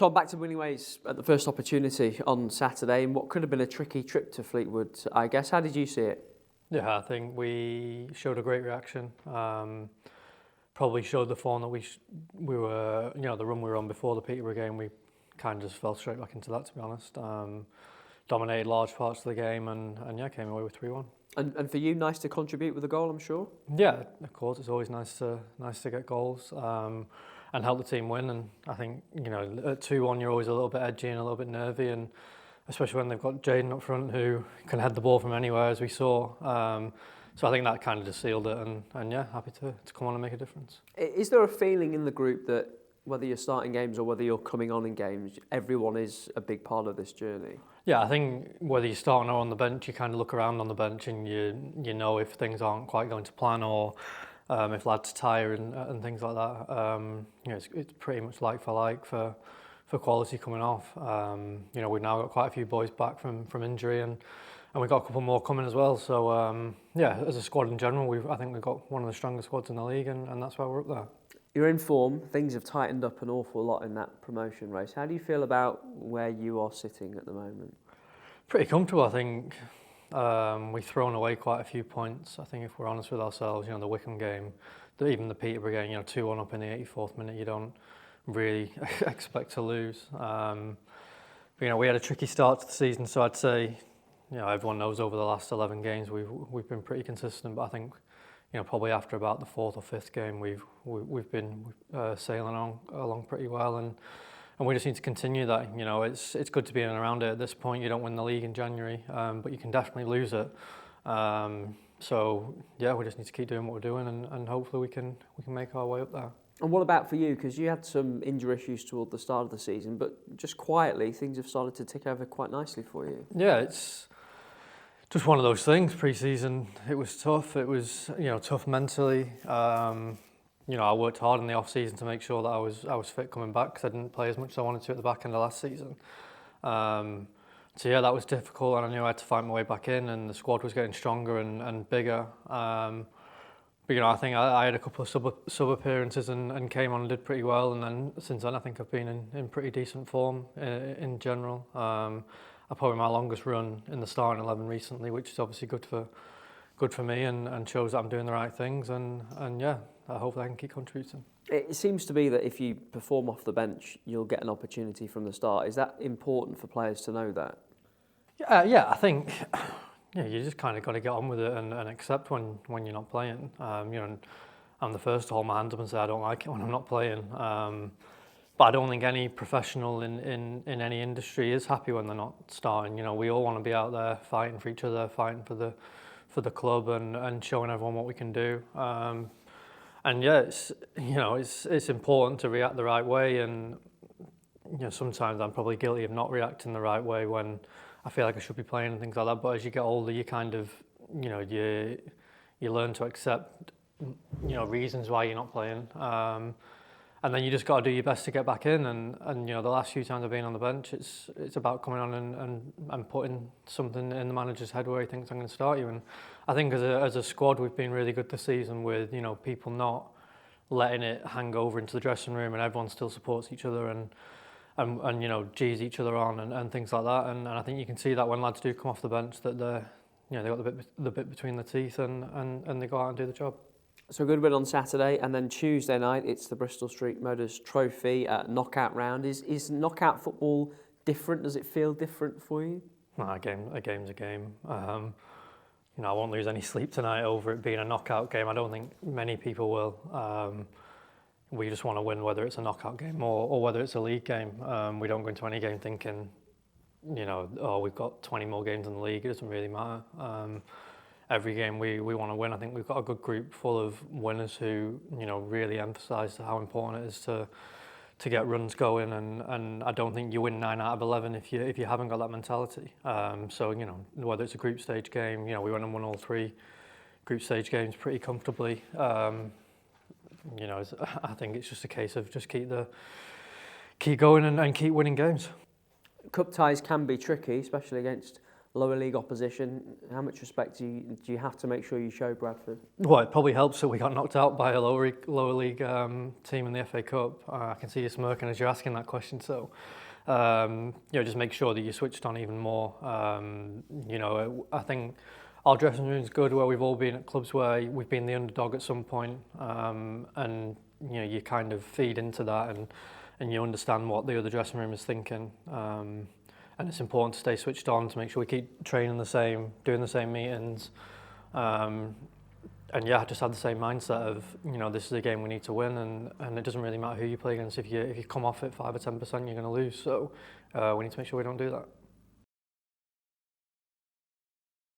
Tom, back to winning ways at the first opportunity on Saturday in what could have been a tricky trip to Fleetwood, I guess. How did you see it? Yeah, I think we showed a great reaction. Probably showed the form that we were, the run we were on before the Peterborough game. We kind of just fell straight back into that, to be honest. Dominated large parts of the game and came away with 3-1. And for you, nice to contribute with a goal, I'm sure? Yeah, of course, it's always nice to get goals and help the team win. And I think, at 2-1 you're always a little bit edgy and a little bit nervy, and especially when they've got Jaden up front who can head the ball from anywhere, as we saw. So I think that kind of just sealed it, and yeah, happy to come on and make a difference. Is there a feeling in the group that whether you're starting games or whether you're coming on in games, everyone is a big part of this journey? Yeah, I think whether you're starting or on the bench, you kind of look around on the bench and you know if things aren't quite going to plan or if lads tire and things like that. It's pretty much like for like for quality coming off. We've now got quite a few boys back from injury and we've got a couple more coming as well. So as a squad in general, I think we've got one of the strongest squads in the league, and that's why we're up there. You're in form. Things have tightened up an awful lot in that promotion race. How do you feel about where you are sitting at the moment? Pretty comfortable, I think. We've thrown away quite a few points. I think if we're honest with ourselves, the Wickham game, even the Peterborough game, 2-1 up in the 84th minute, you don't really expect to lose. We had a tricky start to the season, so I'd say, everyone knows over the last 11 games we've been pretty consistent, but I think, probably after about the 4th or 5th game, we've been sailing along pretty well, and we just need to continue that. It's good to be in and around it at this point. You don't win the league in January, but you can definitely lose it. So yeah, we just need to keep doing what we're doing, and hopefully we can make our way up there. And what about for you? Because you had some injury issues toward the start of the season, but just quietly things have started to tick over quite nicely for you. Yeah, it's just one of those things. Pre-season, it was tough. It was tough mentally. I worked hard in the off-season to make sure that I was fit coming back because I didn't play as much as I wanted to at the back end of last season. So yeah, that was difficult, and I knew I had to fight my way back in, and the squad was getting stronger and bigger. But I think I had a couple of sub appearances and came on and did pretty well, and then since then I think I've been in pretty decent form in general. I probably my longest run in the starting 11 recently, which is obviously good for me and shows that I'm doing the right things, and yeah, hopefully I can keep contributing. It seems to be that if you perform off the bench, you'll get an opportunity from the start. Is that important for players to know that? Yeah, I think you just kind of got to get on with it and accept when you're not playing. I'm the first to hold my hands up and say I don't like it when I'm not playing. But I don't think any professional in any industry is happy when they're not starting. We all want to be out there fighting for each other, fighting for the club and showing everyone what we can do. And yeah, it's important to react the right way, and sometimes I'm probably guilty of not reacting the right way when I feel like I should be playing and things like that. But as you get older, you kind of you learn to accept reasons why you're not playing. And then you just got to do your best to get back in. And the last few times I've been on the bench, it's about coming on and putting something in the manager's head where he thinks I'm going to start you. And I think as a squad, we've been really good this season with people not letting it hang over into the dressing room, and everyone still supports each other and G's each other on and things like that. And I think you can see that when lads do come off the bench that they got the bit between the teeth and they go out and do the job. So a good win on Saturday, and then Tuesday night it's the Bristol Street Motors Trophy knockout round. Is knockout football different? Does it feel different for you? No, a game's a game. I won't lose any sleep tonight over it being a knockout game. I don't think many people will. We just want to win, whether it's a knockout game or whether it's a league game. We don't go into any game thinking, we've got 20 more games in the league. It doesn't really matter. Every game we want to win. I think we've got a good group full of winners who really emphasise how important it is to get runs going, and I don't think you win 9 out of 11 if you haven't got that mentality. So whether it's a group stage game, we went and won all 3 group stage games pretty comfortably. I think it's just a case of just keep going and keep winning games. Cup ties can be tricky, especially against lower league opposition. How much respect do you have to make sure you show Bradford? Well, it probably helps that we got knocked out by a lower league team in the FA Cup. I can see you smirking as you're asking that question. So, just make sure that you're switched on even more. I think our dressing room is good where we've all been at clubs where we've been the underdog at some point, and you kind of feed into that and you understand what the other dressing room is thinking. And it's important to stay switched on to make sure we keep training the same, doing the same meetings, and just have the same mindset of this is a game we need to win, and it doesn't really matter who you play against. If you come off it 5 or 10%, you're going to lose. So we need to make sure we don't do that.